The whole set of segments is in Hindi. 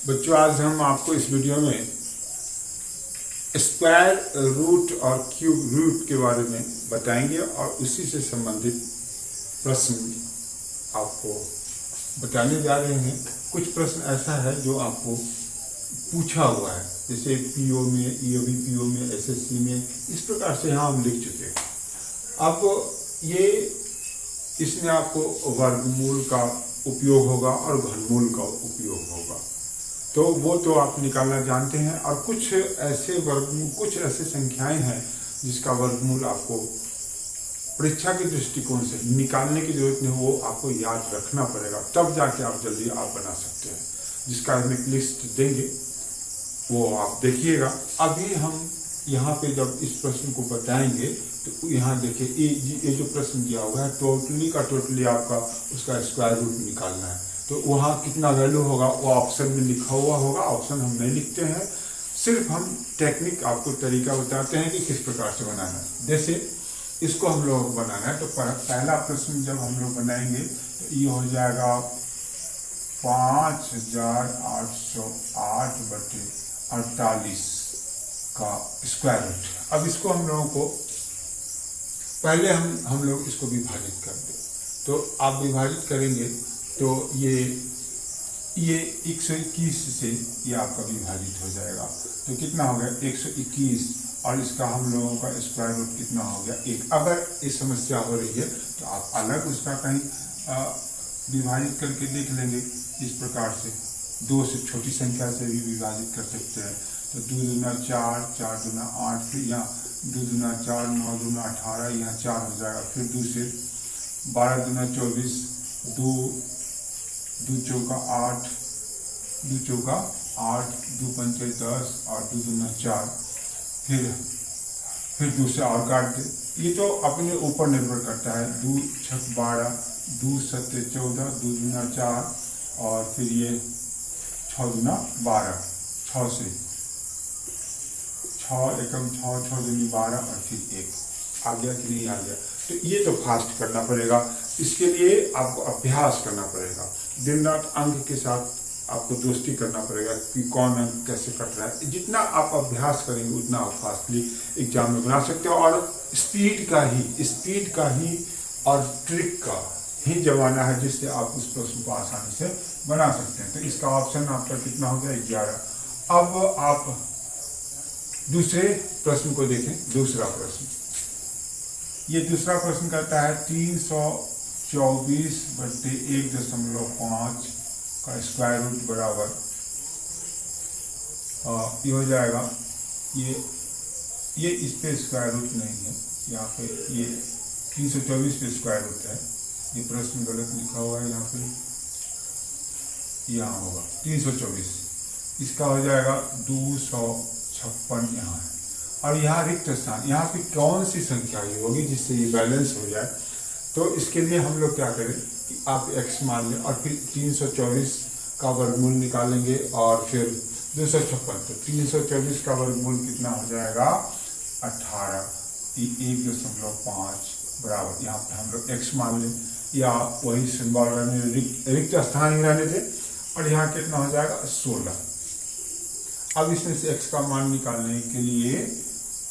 बच्चों, आज हम आपको इस वीडियो में स्क्वायर रूट और क्यूब रूट के बारे में बताएंगे और उसी से संबंधित प्रश्न आपको बताने जा रहे हैं। कुछ प्रश्न ऐसा है जो आपको पूछा हुआ है, जैसे पीओ में, ईओबी पीओ में, एसएससी में, इस प्रकार से यहाँ हम लिख चुके हैं। अब ये इसमें आपको वर्गमूल का उपयोग होगा और घनमूल का उपयोग होगा, तो वो तो आप निकालना जानते हैं। और कुछ ऐसे वर्गमूल, कुछ ऐसे संख्याएं हैं जिसका वर्गमूल आपको परीक्षा के दृष्टिकोण से निकालने की जरूरत नहीं, वो आपको याद रखना पड़ेगा, तब जाके आप जल्दी आप बना सकते हैं। जिसका हम एक लिस्ट देंगे वो आप देखिएगा। अभी हम यहाँ पे जब इस प्रश्न को बताएंगे तो यहाँ देखिए, ये जो प्रश्न दिया हुआ है, टोटली आपका उसका स्क्वायर रूट निकालना है। तो वहाँ कितना वैल्यू होगा वो ऑप्शन में लिखा हुआ होगा। ऑप्शन हम नहीं लिखते हैं, सिर्फ हम टेक्निक आपको तरीका बताते हैं कि किस प्रकार से बनाना है। जैसे इसको हम लोग को बनाना है, तो पहला प्रश्न जब हम लोग बनाएंगे तो ये हो जाएगा 5808/48 का स्क्वायर रूट। अब इसको हम लोगों को पहले हम लोग इसको विभाजित कर दें। तो आप विभाजित करेंगे तो ये 121 से ये आपका विभाजित हो जाएगा। तो कितना हो गया 121, और इसका हम लोगों का स्क्वायर रूट कितना हो गया 1। अगर ये समस्या हो रही है तो आप अलग उसका कहीं विभाजित करके देख लेंगे। इस प्रकार से 2 से छोटी संख्या से भी विभाजित कर सकते हैं। तो 2 दूना 4, 4 दूना 8, फिर यहाँ 2 दूना 4, 9 दूना 18, यहाँ 4 हो जाएगा। फिर 2 से 12 दूना 24, 2 चौका 8, 2 चौका 8, 2 पंचे 10 और 2 दूना 4। फिर 2 से और काट दे। ये तो अपने ऊपर निर्भर करता है। 2 छक 12, 2 सत्ते 14, 2 दूना 4 और फिर ये 6 दूना 12, 6 से 6 एकम 6, 6 दूनी 12 और फिर 1 आ गया कि नहीं आ गया। तो ये तो फास्ट करना पड़ेगा। इसके लिए आपको अभ्यास करना पड़ेगा, दिन रात अंक के साथ आपको दोस्ती करना पड़ेगा कि कौन अंक कैसे कट रहा है। जितना आप अभ्यास करेंगे उतना आप फास्टली एग्जाम में बना सकते हो। और स्पीड का ही और ट्रिक का ही जमाना है, जिससे आप उस प्रश्न को आसानी से बना सकते हैं। तो इसका ऑप्शन आपका कितना हो गया 11। अब आप दूसरे प्रश्न को देखें। दूसरा प्रश्न, ये दूसरा प्रश्न कहता है 324/1.5 का स्क्वायर रूट बराबर, ये हो जाएगा, ये इस पे स्क्वायर रूट नहीं है, यहाँ पे ये 324 पे स्क्वायर रूट है। ये प्रश्न गलत लिखा हुआ है, यहाँ पे यहाँ होगा 324। इसका हो जाएगा 256 यहाँ है। और यहाँ रिक्त स्थान, यहाँ पे कौन सी संख्या ही होगी जिससे ये बैलेंस हो जाए। तो इसके लिए हम लोग क्या करें कि आप x मान लें और फिर 324 का वर्गमूल निकालेंगे और फिर 256। तो 324 का वर्गमूल कितना हो जाएगा 18, 1.5 बराबर। यहाँ पे हम लोग x मान लें या वही सिंबल रहने, रिक्त स्थान ही रहने दें। और यहाँ कितना हो जाएगा 16। अब इसमें से x का मान निकालने के लिए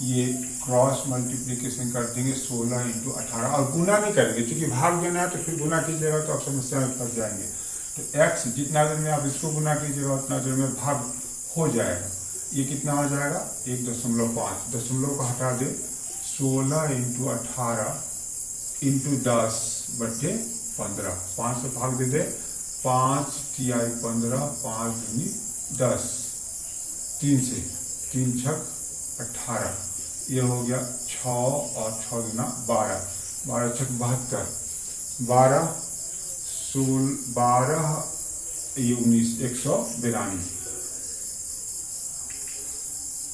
ये क्रॉस मल्टीप्लिकेशन कर देंगे 16 × 18, और गुना नहीं करेंगे क्योंकि भाग देना है। तो फिर गुना कीजिएगा तो आप समस्या में फंस जाएंगे। तो x जितना देर में आप इसको गुना कीजिएगा उतना देर में भाग हो जाएगा। ये कितना हो जाएगा 1.5, दशमलव को हटा दे, 16 × 18 × 10/15, 5 से भाग दे दे, 5 तिहाई 15, 5 दूनी 10, 3 से 3 छक 18, ये हो गया 6 और 6 दूना 12, 12 छक 72, 12 ये 19, 192।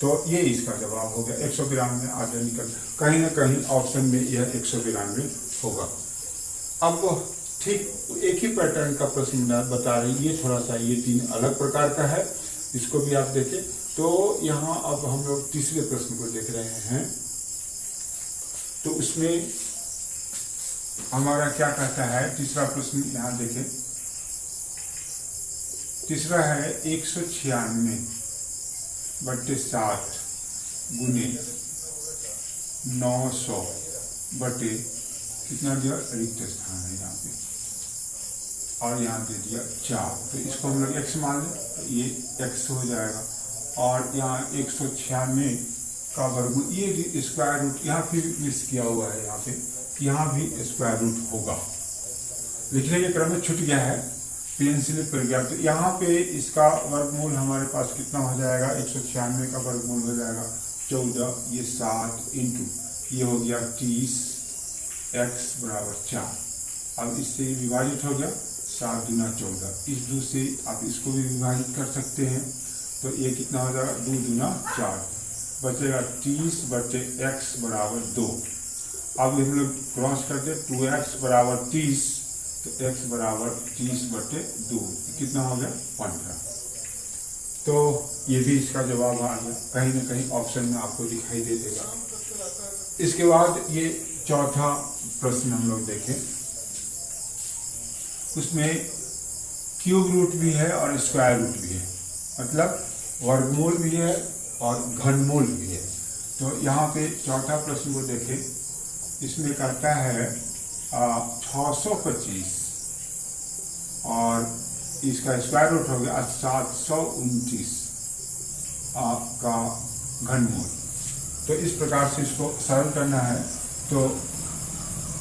तो ये इसका जवाब हो गया 192। आगे निकल कहीं ना कहीं ऑप्शन में यह 192 होगा। अब ठीक एक ही पैटर्न का प्रश्न बता रही, ये थोड़ा सा ये 3 अलग प्रकार का है, इसको भी आप देखें। तो यहाँ अब हम लोग तीसरे प्रश्न को देख रहे हैं। तो उसमें हमारा क्या कहता है तीसरा प्रश्न, यहाँ देखें तीसरा है 196 बटे 7 गुने 900 बटे कितना दिया, रिक्त स्थान है यहाँ पे, और यहाँ दे दिया 4, तो इसको हम लोग x मान लें, तो ये x हो जाएगा। और यहाँ 196 का वर्गमूल, ये स्क्वायर रूट यहाँ भी मिस किया हुआ है, यहाँ भी स्क्वायर रूट होगा, लिखने के क्रम में छूट गया है, पेन स्लिप कर गया। तो यहाँ पे इसका वर्गमूल हमारे पास कितना हो जाएगा, 196 का वर्गमूल हो जाएगा 14, ये 7 इंटू ये हो गया 30, x बराबर 4। अब इससे विभाजित हो गया, 7 दूना 14, इस 2 से आप इसको भी विभाजित कर सकते हैं, तो ये कितना हो जाएगा, 2 दूना 4, बचेगा 30 बटे x बराबर 2। अब हम लोग क्रॉस कर दे, 2x बराबर 30, तो x बराबर 30 बटे 2, कितना हो गया, 15। तो ये भी इसका जवाब आ गया, कहीं ना कहीं ऑप्शन में आपको दिखाई दे देगा। इसके बाद ये चौथा प्रश्न हम लोग देखें, उसमें क्यूब रूट भी है और स्क्वायर रूट भी है, मतलब वर्गमूल भी है और घनमूल भी है। तो यहाँ पे चौथा प्रश्न को देखें, इसमें कहता है 625 और इसका स्क्वायर रूट हो गया 729 का घनमूल। तो इस प्रकार से इसको सरल करना है, तो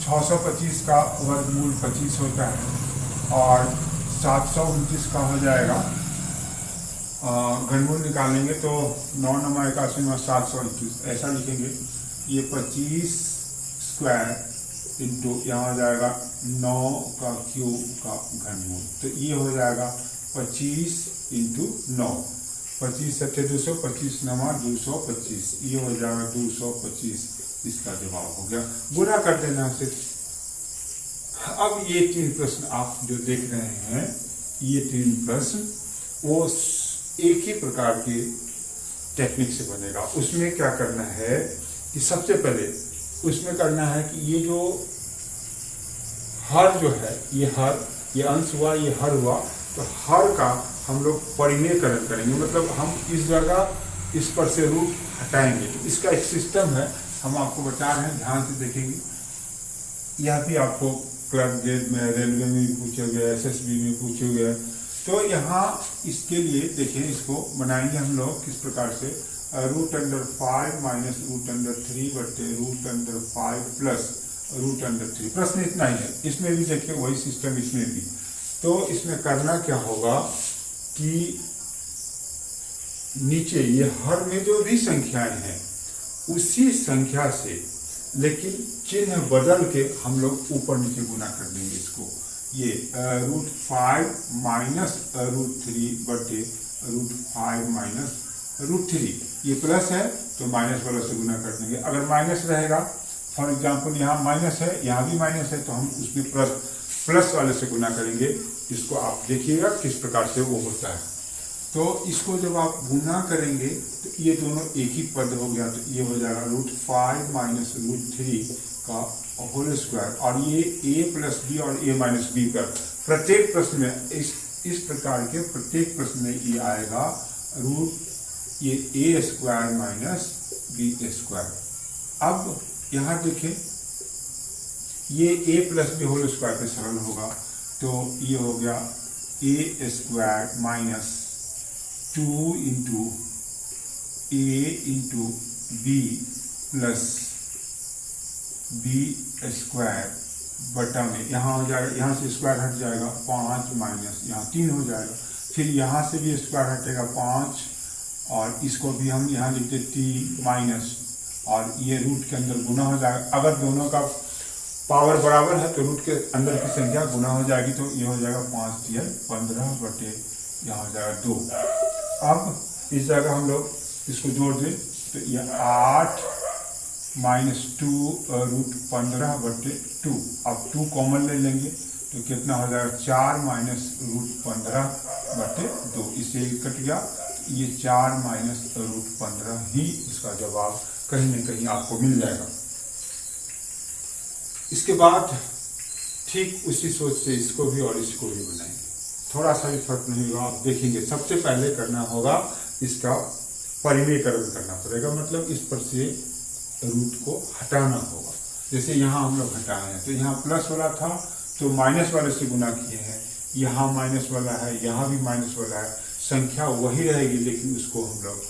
625 का वर्गमूल 25 होता है और 729 का हो जाएगा, घनमूल निकालेंगे तो 9 × 81 729 ऐसा लिखेंगे। ये 25 स्क्वायर इंटू यहाँ हो जाएगा 9 का क्यूब का घनमूल, तो ये हो जाएगा 25 इंटू 9, 25 7 200, 25 9 225, ये हो जाएगा 225, इसका जवाब हो गया। गुणा कर देना सिर्फ। अब ये 3 प्रश्न आप जो देख रहे हैं, ये 3 प्रश्न वो एक ही प्रकार के टेक्निक से बनेगा। उसमें क्या करना है कि सबसे पहले उसमें करना है कि ये जो हर जो है, ये अंश हुआ, ये हर हुआ, तो हर का हम लोग परिमेयकरण करेंगे, मतलब हम इस जगह इस पर से रूट हटाएंगे। तो इसका एक सिस्टम है, हम आपको बता रहे हैं, ध्यान से देखेंगे। यह भी आपको क्लर्क ग्रेड में, रेलवे में भी पूछे गए, SSB में पूछे गए। तो यहाँ इसके लिए देखिए, इसको बनाएंगे हम लोग किस प्रकार से, √5 माइनस √3 बटे √5 प्लस √3। प्रश्न इतना ही है, इसमें भी देखिए वही सिस्टम, इसमें भी। तो इसमें करना क्या होगा कि नीचे ये हर में जो भी संख्याएं हैं उसी संख्या से, लेकिन चिन्ह बदल के हम लोग ऊपर नीचे गुना कर देंगे इसको। ये √5 माइनस √3 बटे √5 माइनस √3, ये प्लस है तो माइनस वाला से गुना कर देंगे। अगर माइनस रहेगा, फॉर एग्जांपल यहाँ माइनस है, यहाँ भी माइनस है, तो हम उसमें प्लस वाले से गुना करेंगे। इसको आप देखिएगा किस प्रकार से वो होता है। तो इसको जब आप गुना करेंगे तो ये दोनों एक ही पद हो गया, तो ये हो जाएगा √5 माइनस √3 का होल स्क्वायर, और ये a प्लस बी और a माइनस बी का प्रत्येक प्रश्न में, इस प्रकार के प्रत्येक प्रश्न में ये आएगा ये a square minus B square. अब यहाँ देखें, ये a plus B whole square पे सरल होगा, तो ये हो गया a square minus 2 into a into B plus B square बटा में, यहाँ हो जाएगा, यहाँ से स्क्वायर हट जाएगा 5 माइनस यहाँ 3 हो जाएगा, फिर यहाँ से भी स्क्वायर हटेगा 5, और इसको भी हम यहाँ लिखते 3 माइनस, और ये रूट के अंदर गुना हो जाएगा। अगर दोनों का पावर बराबर है तो रूट के अंदर की संख्या गुना हो जाएगी, तो ये हो जाएगा 5 × 15 बटे यहाँ हो जाएगा 2। अब इस जगह हम लोग इसको जोड़ दें तो ये 8 माइनस 2 √15 बटे 2। अब 2 कॉमन ले लेंगे तो कितना हो जाएगा 4 माइनस √15 बटे 2, इससे कट गया, ये 4 माइनस √15 ही इसका जवाब कहीं न कहीं आपको मिल जाएगा। इसके बाद ठीक उसी सोच से इसको भी और इसको भी बनाएंगे। थोड़ा सा भी फर्क नहीं होगा। आप देखेंगे सबसे पहले करना होगा इसका परिमेयकरण करना पड़ेगा, मतलब इस पर से रूट को हटाना होगा। जैसे यहाँ हम लोग हटाए हैं तो यहाँ प्लस वाला था तो माइनस वाले से गुना किए हैं, यहाँ माइनस वाला है, यहाँ भी माइनस वाला है, संख्या वही रहेगी लेकिन उसको हम लोग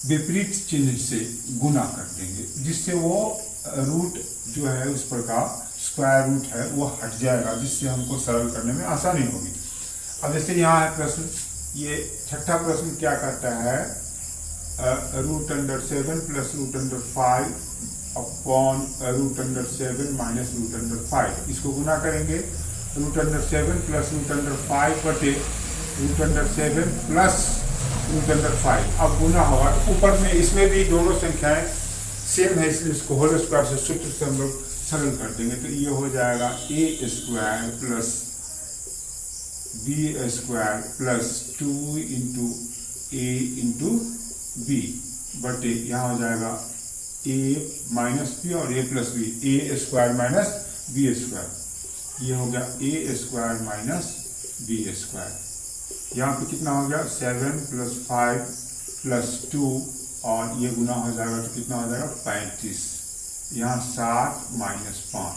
विपरीत चिन्ह से गुना कर देंगे, जिससे वो रूट जो है उस पर का स्क्वायर रूट है वो हट जाएगा, जिससे हमको सरल करने में आसानी होगी। अब जैसे यहाँ है प्रश्न, ये छठा प्रश्न क्या कहता है, √7 प्लस √5 अपॉन √7 माइनस √5, इसको गुना करेंगे। √7 प्लस √5 बटे √7 प्लस √5, अब गुना होगा। ऊपर में इसमें भी दोनों संख्याएं सेम है, इसलिए इसको होल स्क्वायर से सूत्र से हम लोग सरल कर देंगे। तो ये हो जाएगा a² plus b² plus 2 into a into B बटे यहाँ हो जाएगा a माइनस बी और a plus B, a² minus b², ये हो गया a² माइनस b²। यहाँ पे कितना हो गया 7 प्लस 5 प्लस 2 और ये गुना हो जाएगा तो कितना हो जाएगा 35, यहाँ 7 माइनस 5,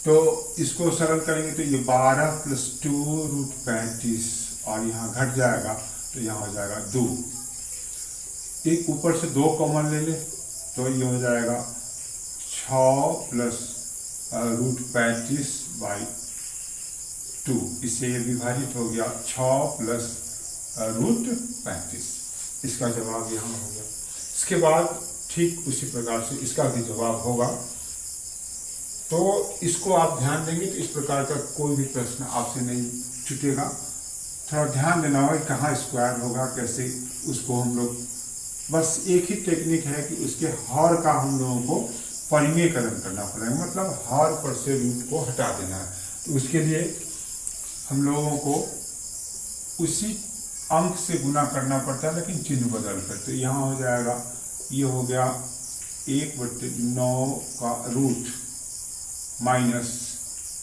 तो इसको सरल करेंगे तो ये 12 प्लस 2√35 और यहाँ घट जाएगा तो यहाँ हो जाएगा 2। एक ऊपर से 2 कॉमन ले ले तो ये हो जाएगा 6 प्लस √35/2, इससे ये विभाजित हो गया 6 प्लस √35, इसका जवाब यहाँ हो गया। इसके बाद ठीक उसी प्रकार से इसका भी जवाब होगा। तो इसको आप ध्यान देंगे तो इस प्रकार का कोई भी प्रश्न आपसे नहीं छूटेगा। थोड़ा ध्यान देना होगा कहाँ स्क्वायर होगा, कैसे उसको हम लोग, बस एक ही टेक्निक है कि उसके हर का हम लोगों को परिमेयकरण करना पड़ेगा, मतलब हर पर से रूट को हटा देना है। तो उसके लिए हम लोगों को उसी अंक से गुना करना पड़ता है लेकिन चिन्ह बदल कर। तो यहाँ हो जाएगा, ये हो गया 1/9 का रूट माइनस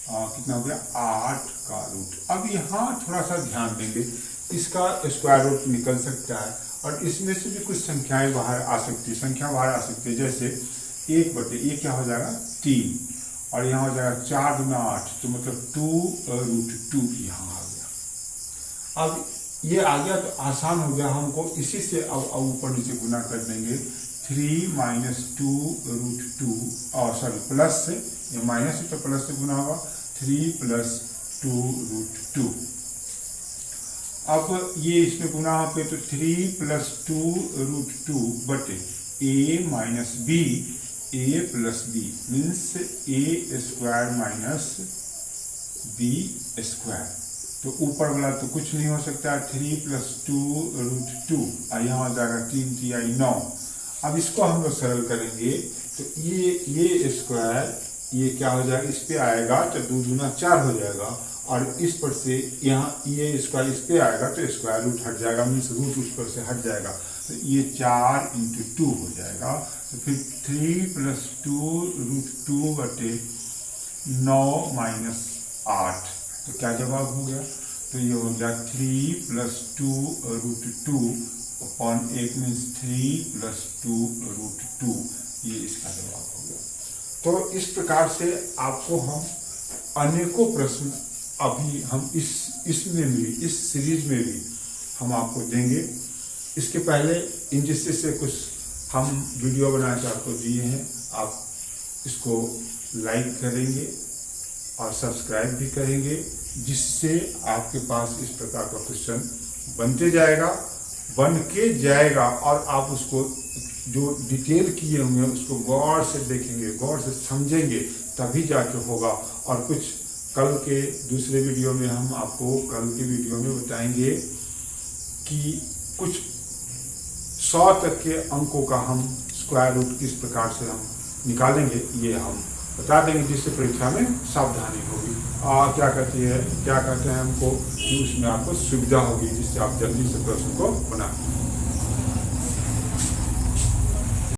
कितना हो गया 8 का रूट। अब यहाँ थोड़ा सा ध्यान देंगे, इसका स्क्वायर रूट निकल सकता है और इसमें से भी कुछ संख्याएं बाहर आ सकती है, संख्या बाहर आ सकती है। जैसे 1/, क्या हो जाएगा 3 और यहाँ हो जाएगा 4 गुना 8, तो मतलब 2√2 यहाँ आ गया। अब ये आ गया तो आसान हो गया, हमको इसी से अब ऊपर नीचे गुना कर देंगे। 3 माइनस 2√2 और सॉरी प्लस से, ये माइनस से तो प्लस से गुना होगा, 3 प्लस 2√2। अब ये इसमें गुना हो तो 3 प्लस 2√2 बटे a minus b, a plus b means a² minus b²। तो ऊपर वाला तो कुछ नहीं हो सकता है, 3 प्लस 2√2 और यहाँ हो जाएगा 3 3 9। अब इसको हम लोग सरल करेंगे तो ये स्क्वायर ये क्या हो जाएगा, इस पे आएगा तो 2 दूना 4 हो जाएगा और इस पर से यहाँ ये स्क्वायर इस पे आएगा तो स्क्वायर रूट हट जाएगा, मीन्स रूट उस पर से हट जाएगा। तो ये 4 × 2 हो जाएगा। तो फिर 3 प्लस 2√2 बटे 9 माइनस 8, तो क्या जवाब हो गया, तो ये हो गया 3 प्लस 2√2 अपॉन 1 मीन्स 3 प्लस 2√2, ये इसका जवाब हो गया। तो इस प्रकार से आपको हम अनेकों प्रश्न अभी हम इसमें भी, इस सीरीज में भी हम आपको देंगे। इसके पहले इन जिससे से कुछ हम वीडियो बना के आपको दिए हैं, आप इसको लाइक करेंगे और सब्सक्राइब भी करेंगे, जिससे आपके पास इस प्रकार का क्वेश्चन बन के जाएगा और आप उसको जो डिटेल किए होंगे उसको गौर से देखेंगे, गौर से समझेंगे, तभी जाके होगा। और कुछ कल के दूसरे वीडियो में हम आपको कल के वीडियो में बताएंगे कि कुछ 100 तक के अंकों का हम स्क्वायर रूट किस प्रकार से हम निकालेंगे, ये हम बता देंगे, जिससे परीक्षा में सावधानी होगी। क्या कहते हैं हमको कि उसमें आपको सुविधा होगी, जिससे आप जल्दी से प्रश्न को बना